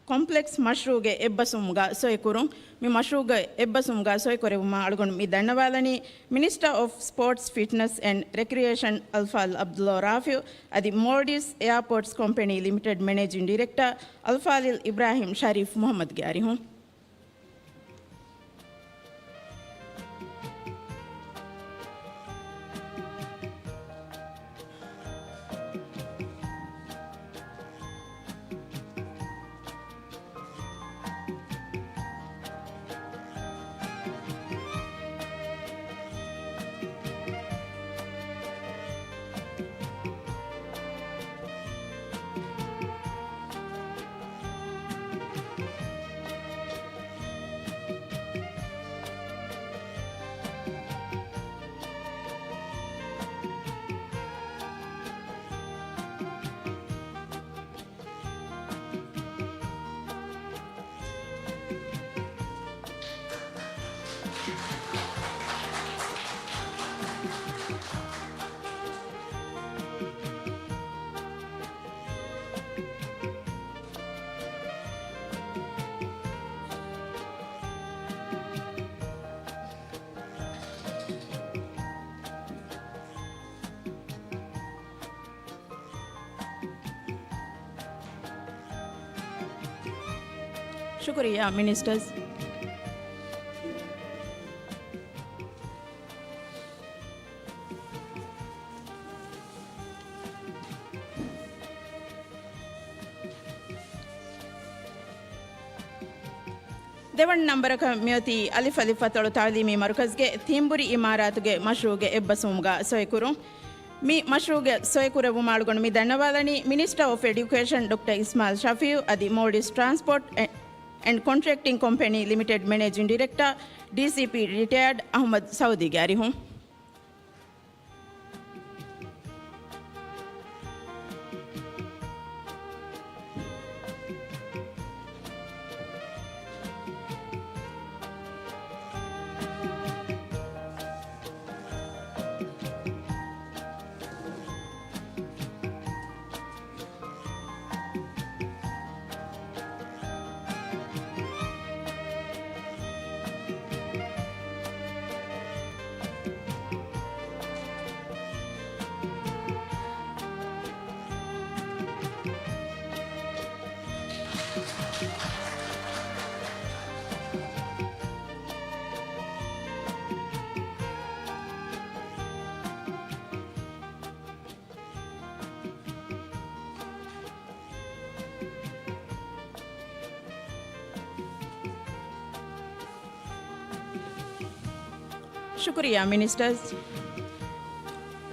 complex ಮಶ್ರೂಗೆ ಎಬ್ಬಸುಮ್ಗ ಸೊಯಕುರು ಮಿ ಮಶ್ರೂಗ ಎಬ್ಬಸುಮ್ಗ ಸೊಯಕೊರೆವುಮ ಅಳ್ಗೊಂಡು ಮಿ ದಂಡವಾಲನಿ minister of sports fitness and recreation Alfal Abdulla Rafiu ಅದಿ Maldives airports company limited managing director Alfalil Ibrahim Shareef Mohamed ಗ್ಯಾರಿ ಹೂँ शुक्रिया मिनिस्टर्स देवण नंबर का म्योती अलिफ अलिफा तोड़ तालीमी मरकज़ के थीम्बुरी इमारत के मशरूगे एब्बसुमगा सोयकुरु मी मशरूगे सोयकुरे वुमालुगुण मी धन्यवादनी minister of education doctor Ismail Shafeeu अदी Maldives transport and contracting company limited managing director DCP retired Ahmad Saudi Gari हूँ शुक्रिया मिनिस्टर्स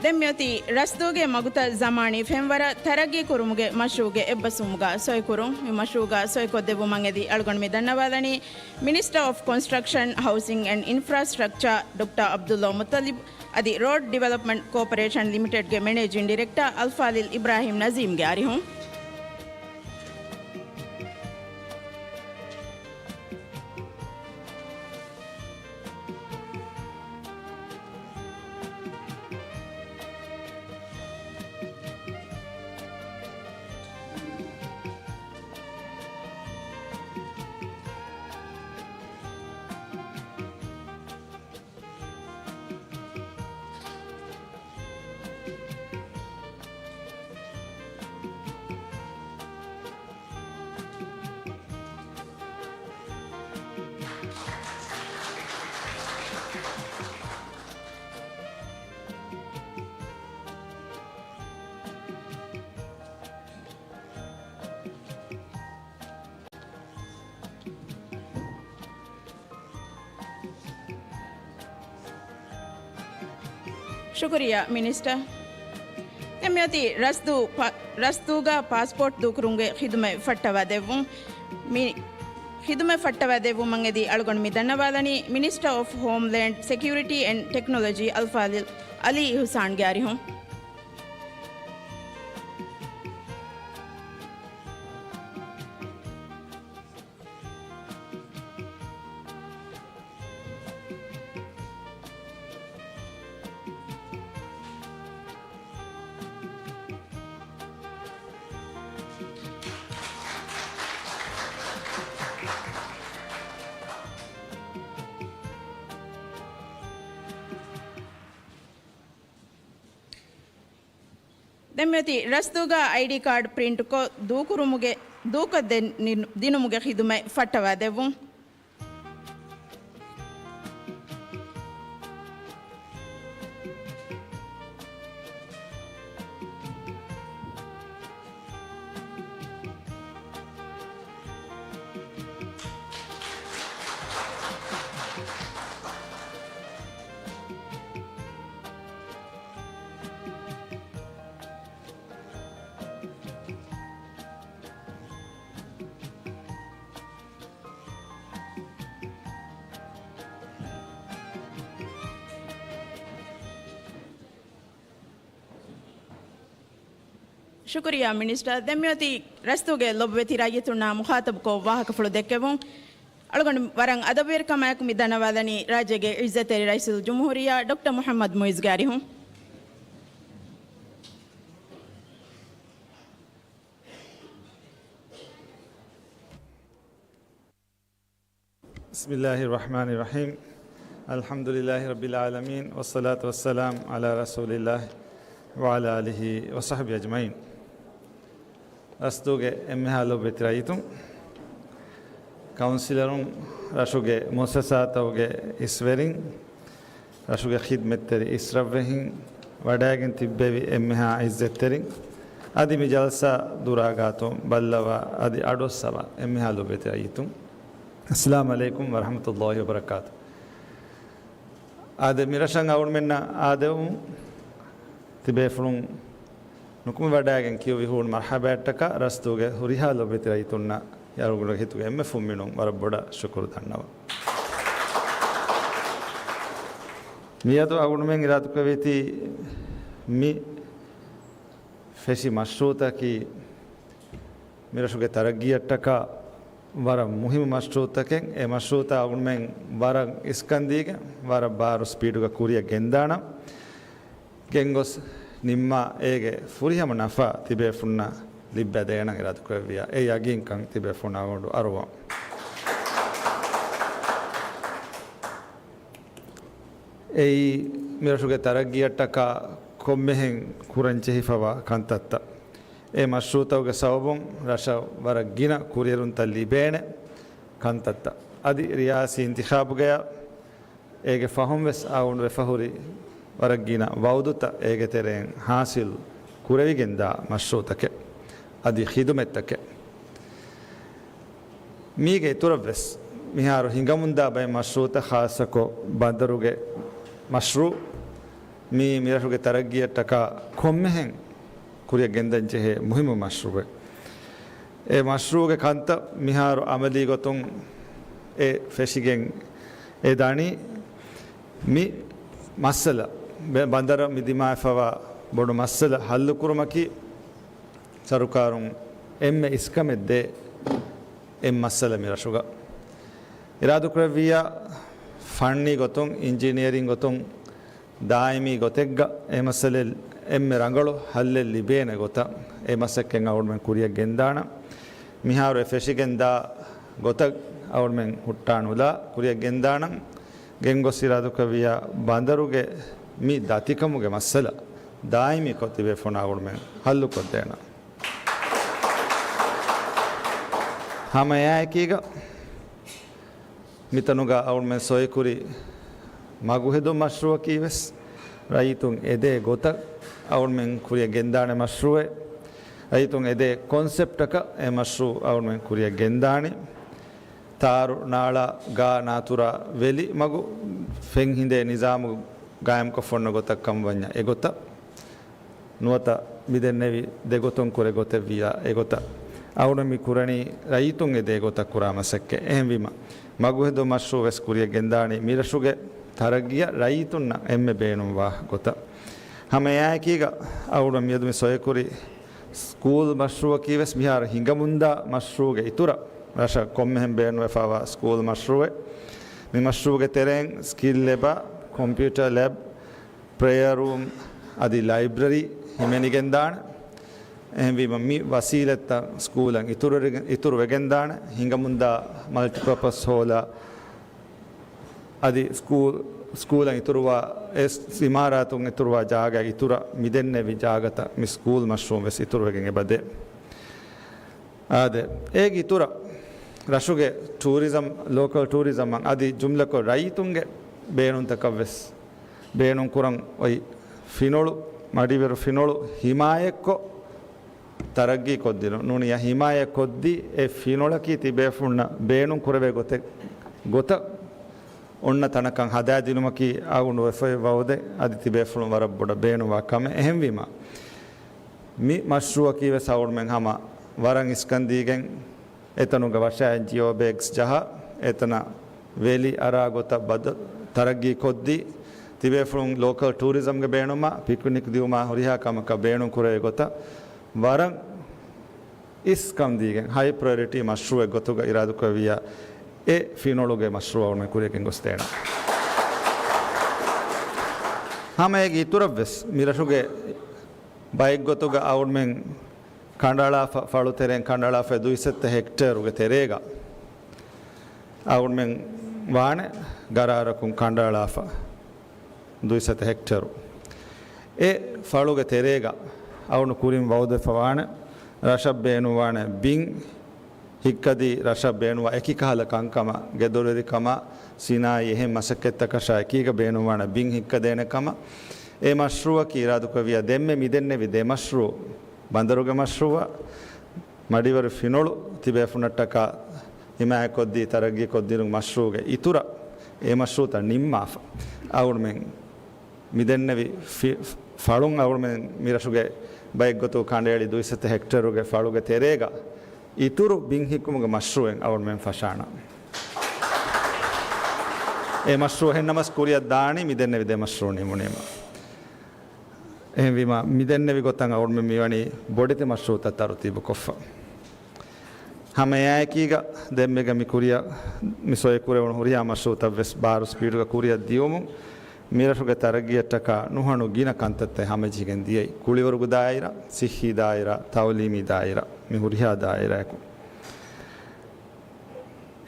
दम्योती रस्तोगे मगुता जमानी फेमवर तरगी कुरुमुगे मशरूगे एब्बसुमुगा सोयकुरु मशरूगा सोयको देवु मंगेदी अळगण में धन्यवादनी minister of construction housing and infrastructure doctor Abdulla Muthalib अदी रोड डेवलपमेंट कॉर्पोरेशन लिमिटेड के मैनेजिंग डायरेक्टर अल्फालिल इब्राहिम नजीम ग्यारी हूँ शुक्रिया मिनिस्टर एम्योती रस्तूगा पासपोर्ट दूकरुंगे खिदमे फट्टवादेवु मी खिदमे फट्टवादेवु मंगेदी अळगण मी धन्यवादनी minister of homeland security and technology Alfalil Ali Hussain ग्यारी हूँ ದೆಮ್ಯತಿ ರಸ್ತುಗ ಐಡಿ ಕಾರ್ಡ್ ಪ್ರಿಂಟ್ ಕೊ ದೂಕುರುಮುಗೆ ದೂಕ ದಿನುಮುಗೆ ಹಿದುಮೆ ಫಟ್ಟವಾದೆವು ಶುಕ್ರಿಯಾ ಮಿನಿಸ್ಟರ್ ದೆಮ್ಯೋತಿ ರಸ್ತುಗೆ ಲೊಬ್ಬೆತಿ ರಾಯಿತುಣ್ಣ ಮುಖಾತಬ್ ಕೋ ವಾಹಕ ಫುಳು ದೆಕ್ಕೆವು ಅಳಗೊಂಡು ವರಂಗ್ ಅದಬೇರ್ ಕಮಾಯಕು ಮಿ ಧನ್ಯವಾದನಿ ರಾಜ್ಯಗೆ ಇಜ್ಜತೆರಿ ರೈಸುಲ್ ಜುಮ್ಹೂರಿಯಾ ಡಾಕ್ಟರ್ ಮೊಹಮ್ಮದ್ ಮುಯಿಜ್ ಗಾರಿ ಹೂँ बिस्मिल्लाहिर रहमानिर रहीम अल्हम्दुलिल्लाहि रब्बिल आलमीन वस्सलातु वस्सलाम अला रसूलिल्लाह व अला आलिहि व सहबिहि अजमईन रस्तुगे एम्मे हालो बेतरायितुं काउंसिलरुं रशुगे मुअस्ससातुगे इसवेरिंग रशुगे खिदमत्तरि इसरव्वेहिं वडागिन तिब्बेवि एम्मे हा इज्जत्तरिं आदि मि जलसा दुरागातो बल्लवा आदि अडोस्सवा एम्मे हालो बेतरायितुं अस्सलाम अलैकुम वरहमतुल्लाहि वबरकातु आदे मिरशंग आवुमेन्ना आदेवु तिबेफुलुं नुकुम वडागेन कियोवि हूण मरहबाटका रस्तुगे हुरिहालो बेतरायितुन्ना यारुगुण हितुगे एम्मे फुम्मिनुं वरबोड शुक्र दन्नव मियादो आवुमेन इरातुकवेति मि फेसी मशरूता की मिरशुगे तरगियट्टका वार मुहिम मशरूतके ए मशरूता उनमें वार इस्कंदीगे वार बार स्पीडुगा कुरिया गेंदाना गेंगोस निम्मा एगे फुरिहम नफा तिबे फुन्ना लिब्बे देना इरातुकविया ए यागिन कंग तिबे फुन्ना गोंडु अरुवा ए मिरशुगे तरगियट्टका कोम्मेहें कुरंचे हिफवा कंतत्ता ए मशरूतवगे सवबुं रश वरगिन कुरियरुंत लिबेने कंतत्ता अदि रियासी इंतिखाब गया एगे फहम वेस आउंड वे फहुरी वरगिन वौदुत एगे तेरें हासिल कुरेविगिंदा मशरूतके अदि खिदुमेत्तके मीगे तुरवेस मिहारो हिंगमुंदा बे मशरूत खासको बंदरुगे मशरू मी मिरशुगे तरगियट्टका कोम्मेहें कुरिया गेंदंचे है मुहिम मशरूबे ए मशरूगे कांत मिहारो अमली गोतुं ए फेशिगें ए दानी मी मसला बंदर मिदिमा फवा बोडो मसला हल्लु कुरुमकी सरुकारुं एम्मे इस्कमेद्दे एम मसला मिरशुगा इरादुक्रविया फन्नी गोतुं इंजीनियरिंग गोतुं दायमी गोतेग्गा ए मसले एम्मे रंगलो हल्ले लिबेने गोता ए मसक्कें आवुमेन कुरिया गेंदाण मिहारो फेशिगेंदा गोता आवुमेन हुट्टानुला कुरिया गेंदाण गेंगोसिरादुकविया बांदरुगे मी दातिकमुगे मसला दायमी कोतिबे फोन आवुमेन हल्लु कोदेना हमयाकीगा मितनुगा आवुमेन सोयकुरी मगुहेदो मशरूअ कीवेस रईतुं एदे गोता आवुमेन कुरिया गेंदाणे मशरूए रईतुं एदे कॉन्सेप्टका ए मशरू आवुमेन कुरिया गेंदाणे तारु नाला गा नातुरा वेली मगु फेंग हिंदे निजाम गायम को फोन गोता कम वन्या ए गोता नुवता बिदेन्नेवि दे गोतुं कुरे गोते विया ए गोता आवुमेन कुरणी रईतुं एदे गोता कुरामसक्के एहविमा मगु हेदो मशरू वेस कुरिया गेंदाणे मिरशुगे तरगिया रईतुन्ना एम्मे बेनुं वाह गोता हमें आए कीगा आवुड़ मियद में सोयकुरी स्कूल मशरूअ की वेस बिहार हिंगमुंदा मशरूगे इतुरा रशा कोम्मेहम बेन वेफावा स्कूल मशरूए मी मशरूगे तेरें स्किल लेबा कंप्यूटर लैब प्रेयर रूम आदि लाइब्रेरी हिमेनिगेंदाण एहवी मम्मी वसीलता स्कूल इतुर वेगेंदाण हिंगमुंदा मल्टीपर्पस होला आदि स्कूल ස්කූලන් ඉතුරුවා ඉමාරාතුන් ඉතුරුවා ජාගයක් ඉතුර මිදෙන්නේ විජාගත මි ස්කූල් මශ්රූම් වෙස් ඉතුරුවගෙන් එබදේ ආද ඒක ඉතුර රශුගේ ටූරිසම් ලෝකල් ටූරිසම් අදි ජුම්ලකෝ රයිතුන්ගේ බේනුන් තකවෙස් බේනුන් කුරන් ඔයි ෆිනොළු මඩිවරු ෆිනොළු හිමායෙක්කො තරග්ගී කොද්දින නුනිය හිමායෙක් කොද්දි ඒ ෆිනොළකී තිබේෆුන්න බේනුන් කුරවේ ගොත ඔන්න තනකන් හදාදිනුමකි ආගුණු වෙෆේ වවුදේ අදි තිබේෆුන් වරක් බොඩ බේනු වකම එහෙම්වීම මි මශ්රුව කීවේ සවුර්මෙන් හම වරන් ඉස්කන්දීගෙන් එතනුග වශයෙන් ජියෝබෙක්ස් ජහ එතන වේලි අරාගොත බද තරග්ගී කොද්දි තිබේෆුන් ලෝකල් ටූරිසම්ගේ බේනුම පික්නික් දියුමා හොරිහා කමක බේනුන් කුරේ ගොත වරන් ඉස්කන්දීගෙන් හයි ප්‍රයොරිටි මශ්රුව ගොතුග ඉරාදු කවියා ඒ ෆිනොළුගේ මශ්රුව වුණ කුරේකින් ගොස්තේන හැම ඒක ඉතුරවෙස් මිරෂුගේ බයික් ගොතුග අවුන්මෙන් කණ්ඩාලා ෆලුතෙරෙන් කණ්ඩාලා ෆෙ 270 හෙක්ටේරුගේ තෙරේග අවුන්මෙන් වාන ගරාරකුන් කණ්ඩාලා ෆ 270 හෙක්ටේරු ඒ ෆලුගේ තෙරේග අවුණු කුරින් වෞද ෆවාන රෂබ්බේනු වාන බින් හික්කදී රෂබ් බේනුව එකි කහල කංකම ගෙදොරෙදි කම සිනායි එහෙම මසකෙත්ත කෂා එකීක බේනුව වාන බින් හික්ක දෙනකම ඒ මශ්රුව කීරාදු කවිය දෙම්මෙ මිදෙන්නේ විදේ මශ්රුව බන්දරුගේ මශ්රුව මඩිවර ෆිනොළු තිබේ ෆුනට්ටක හිමෑ කොද්දී තරග්ගී කොද්දිරු මශ්රුවගේ ඉතුර ඒ මශ්රුවත නිම්මාෆ අවුර්මෙන් මිදෙන්නේ ෆලුන් අවුර්මෙන් මිරෂුගේ බයික් ගොතු කණ්ඩේලි 270 හෙක්ටේරුගේ ෆලුගේ තෙරේග ඉතුරු බින් හික්කුමගේ මශ්රුවෙන් අවුර්මෙන් ෆෂාන ඒ මශ්රුව හෙන්නමස් කුරියක් දානි මිදෙන්නේ විදේ මශ්රුව නිමුනේම එහෙම වීම මිදෙන්නේ විගොතන් අවුර්මෙන් මිවනි බොඩිත මශ්රුව තතරු තිබ කොෆ හැම යෑකීග දෙම්මෙග මි කුරිය මිසොය කුරේ වුණ හොරියා මශ්රුව තවස් බාරු ස්පීඩුක කුරියක් දියොමු මිරෂුගේ තරගියටක නුහණු ගින කන්තත් හැම ජීගෙන් දියයි කුලිවරුග දායිරා සිහි දායිරා තවලීමි දායිරා මිහුරියා දායිරාකු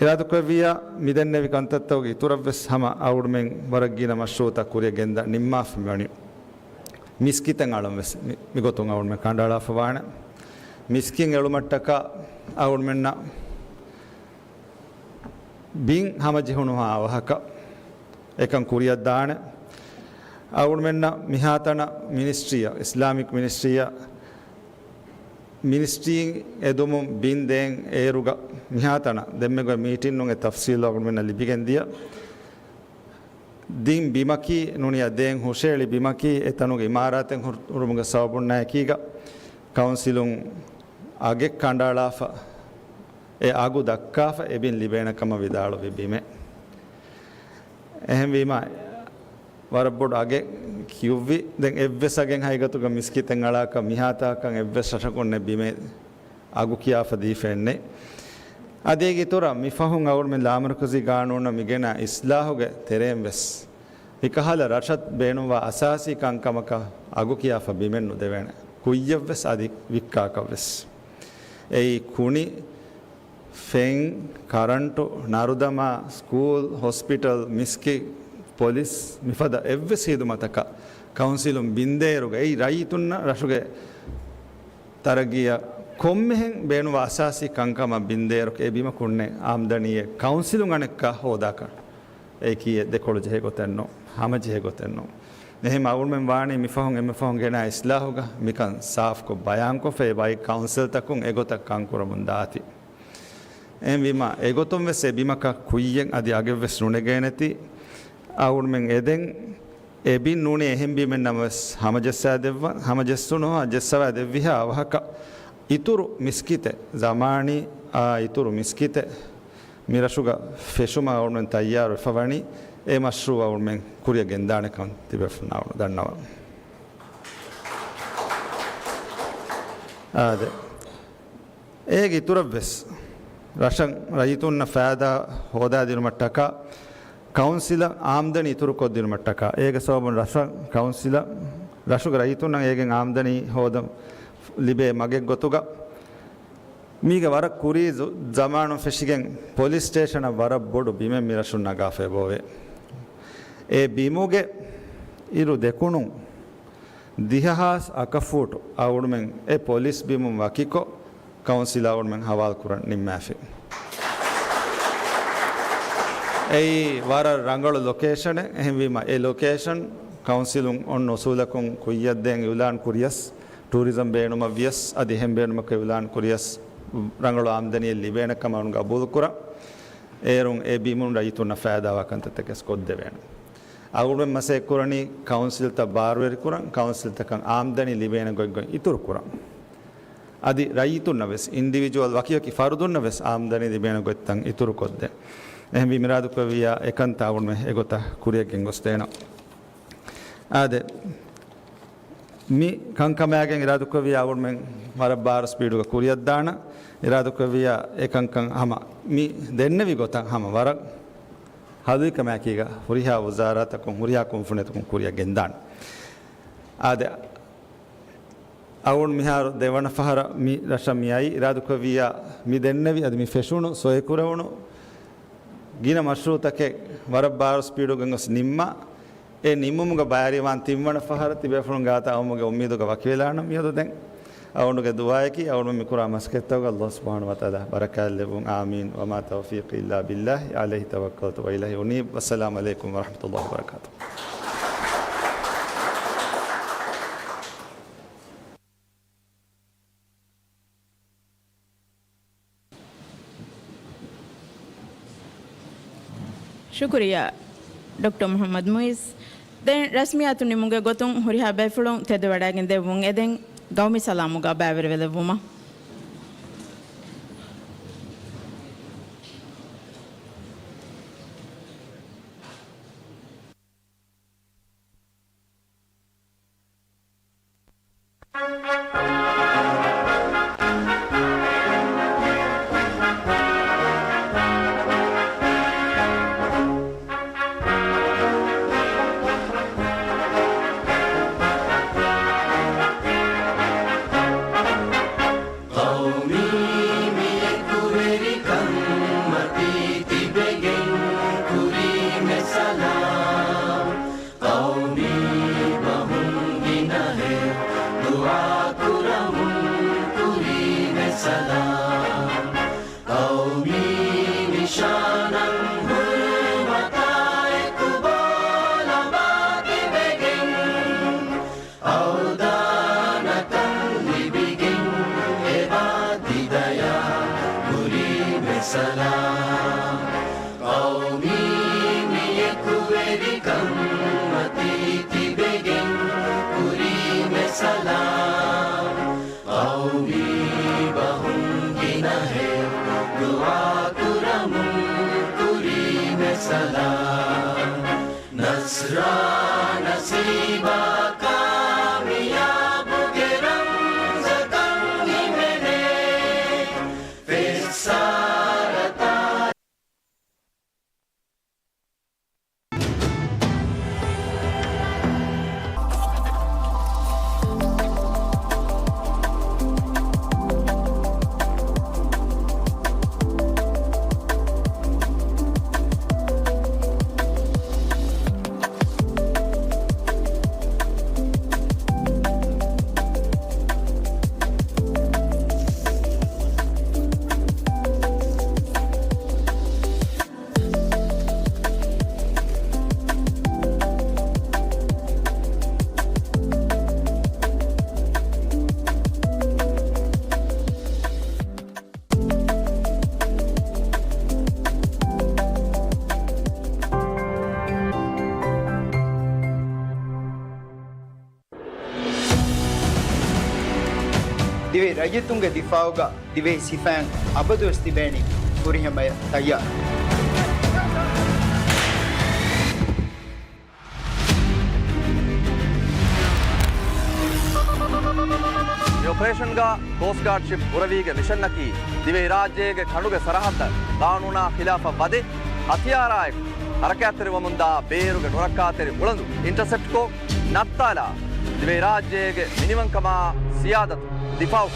ඉරාදු කවියා මිදන්නේ විකන්තත්තෝගේ ඉතුරවස් හැම අවුර්මෙන් වරග්ගින මශ්‍රූත කුරිය ගෙන්ද නිම්මාෆ් මෙවනි මිස්කිතන් අලම්වස් මිගොතුන් අවුර්මෙන් කණ්ඩාලා ෆවාන මිස්කින් එළුමට්ටක අවුර්මෙන්න බින් හැම ජිහුණු ආවහක එකන් කුරියක් දාන අවුර්මෙන්න මිහාතන මිනිස්ට්‍රිය ඉස්ලාමික් මිනිස්ට්‍රියෙන් එදුමුම් බින් දෙන් ඒරුග මිහාතන දෙම්මෙග මීටින් නුගේ තෆ්සීල් අවුර්මෙන්න ලිබිගෙන් දිය දින් බිමකි නුනිය දෙන් හුෂේලි බිමකි එතනුගේ ඉමාරාතෙන් උරුමුගේ සවබුන් නැකීග කවුන්සිලුන් අගෙක් කණ්ඩාලාෆ ඒ ආගු දක්කාෆ එබින් ලිබේනකම විදාළු විබීමේ එහෙම වීම වරබොඩ අගේ කිව්වි දැන් එව්වසගෙන් හයිගතුක මිස්කිතෙන් අලාක මිහාතාකන් එව්වස රෂකොන්නේ බිමේ අගු කියාෆ දීෆෙන්නේ අදේගේ තොර මිෆහුන් අවුර්මෙන් ලාමරකසි ගානෝන මිගෙන ඉස්ලාහුගේ තෙරෙම් වෙස් විකහල රෂත් බේනුවා අසාසි කංකමක අගු කියාෆ බිමෙන් නුදෙවෙන කුය්‍යවස් අදි වික්කාකවස් ඒ කුණි ෆෙන් කරන්ටු නරුදමා ස්කූල් හොස්පිටල් මිස්කි පොලිස් මිෆද එව්වෙ සීදු මතක කවුන්සිලුම් බින්දේරුගේ ඒ රයිතුන්න රශුගේ තරගිය කොම්මෙහෙන් බේනුව අසාසි කංකම බින්දේරුක ඒ බිම කුන්නේ ආම්දනියේ කවුන්සිලුම් අනෙක්ක හෝදාක ඒ කීයේ දෙකොළ ජෙහෙ ගොතෙන්නෝ හැම ජෙහෙ ගොතෙන්නෝ එහෙම අවුල්මෙන් වාණි මිෆහුන් එමෆහුන් ගෙන ඉස්ලාහුග මිකන් සාෆ් කො බයන් කො ෆේ බයි කවුන්සිල් තකුන් එගොතක් කංකුරමුන් දාති එම්විම එගොතුම් වෙස් එබිමක කුයියෙන් අදි අගෙවස් නුනගේ නැති අවුර්මෙන් එදෙන් එබින් නුනේ එහෙම් බිමෙන් නමස් හමජස්සා දෙව හමජස්සුනෝ අජස්සවා දෙවිහා අවහක ඉතුරු මිස්කිත zamaani ඉතුරු මිස්කිත මිරෂුග ෆෙෂුම අවුර්මෙන් තයාරු ෆවණි ඒ මශ්රු අවුර්මෙන් කුරිය ගෙන්දානකම් තිබෙෆුනා දන්නවා ආද ඒගේ ඉතුරු වෙස් රෂන් රයිතුන්න ෆෑදා හෝදා දිනුමට්ටක කවුන්සිල ආම්දනි ඉතුරු කොද්දිනුමට්ටක ඒක සෝබන් රෂන් කවුන්සිල රෂුග රයිතුන්න ඒගෙන් ආම්දනි හෝද ලිබේ මගෙක් ගොතුග මීග වර කුරී zamaanu ෆෙෂිගෙන් පොලිස් ස්ටේෂන වර බොඩු බිමෙන් මිරෂුන් නගාෆේ බෝවේ ඒ බිමුගේ ඉරු දෙකුණු දිහහස් අකෆූට් අවුරුමෙන් ඒ පොලිස් බිමුම් වකිකෝ කවුන්සිල් අවුරුමෙන් හවාල් කුරන් නිම්මෑෆි ඒ වර රංගල ලොකේෂන් එහෙමවීම ඒ ලොකේෂන් කවුන්සිලුන් ඔන්න ඔසූලකුන් කුයියද්දෙන් යුලාන් කුරියස් ටූරිසම් බේනුම වියස් අධි එහෙම් බේනුමක යුලාන් කුරියස් රංගල ආම්දනිය ලිබේනකම උන් ගබුල් කුර ඒරුන් ඒ බිමුන් රයිතුන ෆෑදාවකන්තතකස් කොද්දෙවෙන අවුරුමෙන් මසේ කුරණි කවුන්සිල් ත බාර්වෙරි කුරන් කවුන්සිල් තකන් ආම්දනි ලිබේන ගොග්ගොන් ඉතුරු කුරන් අධි රයිතුන වෙස් ඉන්ඩිවිජුවල් වකියකි ෆරුදුන්න වෙස් ආම්දනි ලිබේන ගොත්තන් ඉතුරු කොද්දේ එහෙම විමරාදුකවිය එකන්ත අවුරුමෙ එගොත කුරියකින් ගොස්තේන ආද මි කංකමයාගෙන් ඉරාදුකවිය අවුරුමෙන් මර බාර ස්පීඩුක කුරියක් දාන ඉරාදුකවිය එකංකන් හම මි දෙන්නවි ගොතන් හම වරක් හදුයිකමෑකීග හුරිහා වුසාරතකුන් හුරිහා කුම්ෆුනතුකුන් කුරියක් ගෙන්දාන ආද අවුන් මිහාරු දෙවන පහර මි රශමියයි ඉරාදුකවිය මි දෙන්නවි අද මි ෆෙෂුණු සොයකුරවුණු ගින මශ්රූතකේ වර බාර ස්පීඩුගෙන් ගොස් නිම්මා ඒ නිම්මුමුග බාරිවාන් තිම්වන පහර තිබෙෆුණු ගාත අවමුගේ උම්මීදුක වකිවෙලාන මියද දැන් අවුනුගේ දුආයකි අවුන් මිකුරා මස්කෙත්තවග අල්ලාහ් සුබ්හානහු වතාලා බරකල් ලැබුන් ආමීන් වමා තෞෆීක් ඉල්ලා බිල්ලාහ් අලයිහි තවක්කල්තු ව ඉලයිහි උනීබ් වස්සලාමු අලයිකුම් වරහ්මතුල්ලාහි වබරකාතුහ් ಶುಕ್ರಿಯಾ ಡಾಕ್ಟರ್ ಮೊಹಮ್ಮದ್ ಮುಯಿಸ್ ದೆನ್ ರಸ್ಮಿಯಾತು ನಿಮುಗೆ ಗೊತ್ತುಂ ಹುರಿಹಾ ಬೈಫುಳುಂ ತೆದೆ ವಡಾಗಿನ್ ದೆವುಂ ಎದೆನ್ ಗೌಮಿ ಸಲಾಮುಗ ಬಾವೆರೆ ವೆಲೆವುಮ දිවේ රජතුන්ගේ දිෆාවග දිවේ සිෆෑන් අබදු ස්තිබේනි පුරිහමය තයියා ಆಪರೇಷನ್ ಗಾ ಕೋಸ್ಟ್ ಗಾರ್ಡ್ ಶಿಪ್ ಉರವಿಗೆ ಮಿಷನ್ ನಕಿ ದಿವೆ ರಾಜ್ಯಗೆ ಕಣುಗೆ ಸರಹದ್ದ ಕಾನೂನಾ ಖಿಲಾಫ ವದೆ ಹಥಿಯಾರಾಯ ಹರಕಾತರಿ ಮುಂದ ಬೇರುಗೆ ನೊರಕಾತರಿ ಉಳಂದು ಇಂಟರ್ಸೆಪ್ಟ್ ಕೋ ನತ್ತಾಲ ದಿವೆ ರಾಜ್ಯಗೆ ಮಿನಿಮಂ ಕಮಾ ಸಿಯಾದತ್ ದಿಫಾವ್